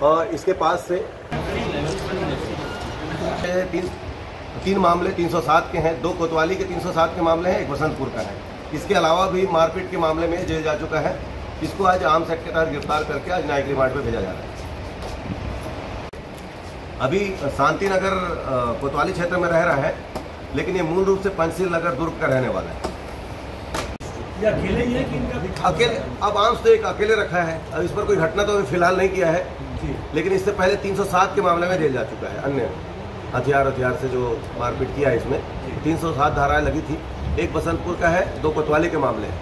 और इसके पास से तीन मामले 307 के हैं, 2 कोतवाली के 307 के मामले हैं, 1 बसंतपुर का है। इसके अलावा भी मारपीट के मामले में जेल जा चुका है। इसको आज आर्म्स एक्ट के तहत गिरफ्तार करके आज न्यायिक रिमांड पे भेजा जा रहा है। अभी शांति नगर कोतवाली क्षेत्र में रह रहा है, लेकिन ये मूल रूप से पंचशील नगर दुर्ग का रहने वाला है। ये अकेले ही है कि इनका अकेले, अब आर्म्स तो एक अकेले रखा है। अब इस पर कोई घटना तो अभी फिलहाल नहीं किया है, लेकिन इससे पहले 307 के मामले में जेल जा चुका है। अन्य हथियार से जो मारपीट किया है इसमें 307 धाराएं लगी थी। 1 बसंतपुर का है, 2 कोतवाली के मामले हैं।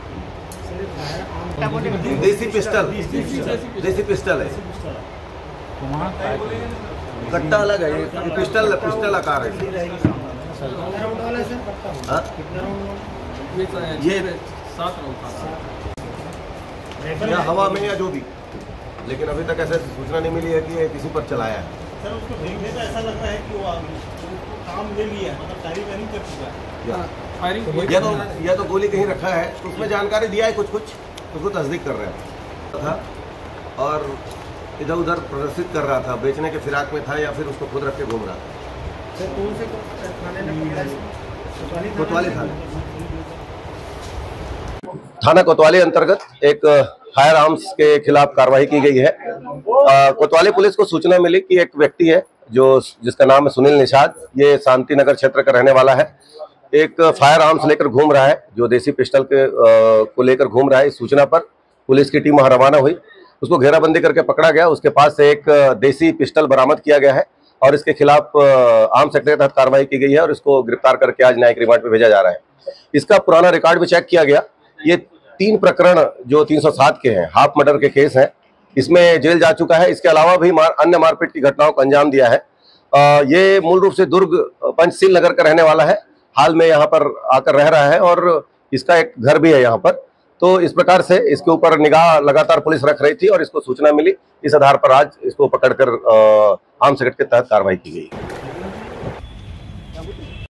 देसी पिस्टल है। कट्टा अलग है, ये पिस्टल आकार है। ये हवा में या जो भी, लेकिन अभी तक ऐसे सूचना नहीं मिली है कि ये किसी पर चलाया है। सर, उसको देखने से ऐसा लगता है कि वो काम ले लिया, मतलब फायरिंग कर चुका है। या तो गोली कहीं रखा है, तो उसमें जानकारी दिया है कुछ उसको तस्दीक कर रहे था और इधर उधर प्रदर्शित कर रहा था, बेचने के फिराक में था या फिर उसको खुद रख के घूम रहा था। कोतवाली थाना कोतवाली अंतर्गत एक फायर आर्म्स के खिलाफ कार्रवाई की गई है। कोतवाली पुलिस को सूचना मिली कि एक व्यक्ति है जिसका नाम है सुनील निषाद, ये शांति नगर क्षेत्र का रहने वाला है। एक फायर आर्म्स लेकर घूम रहा है, जो देसी पिस्टल को लेकर घूम रहा है। इस सूचना पर पुलिस की टीम वहां रवाना हुई, उसको घेराबंदी करके पकड़ा गया। उसके पास से एक देसी पिस्टल बरामद किया गया है और इसके खिलाफ आर्म्स एक्ट के तहत कार्रवाई की गई है और इसको गिरफ्तार करके आज न्यायिक रिमांड पे भेजा जा रहा है। इसका पुराना रिकॉर्ड भी चेक किया गया। ये 3 प्रकरण जो 307 के हैं, हाफ मर्डर के केस हैं, इसमें जेल जा चुका है। इसके अलावा भी अन्य मारपीट की घटनाओं को अंजाम दिया है। ये मूल रूप से दुर्ग पंचशील नगर का रहने वाला है, हाल में यहाँ पर आकर रह रहा है और इसका एक घर भी है यहाँ पर। तो इस प्रकार से इसके ऊपर निगाह लगातार पुलिस रख रही थी और इसको सूचना मिली। इस आधार पर आज इसको पकड़कर आर्म्स एक्ट के तहत कार्रवाई की गई।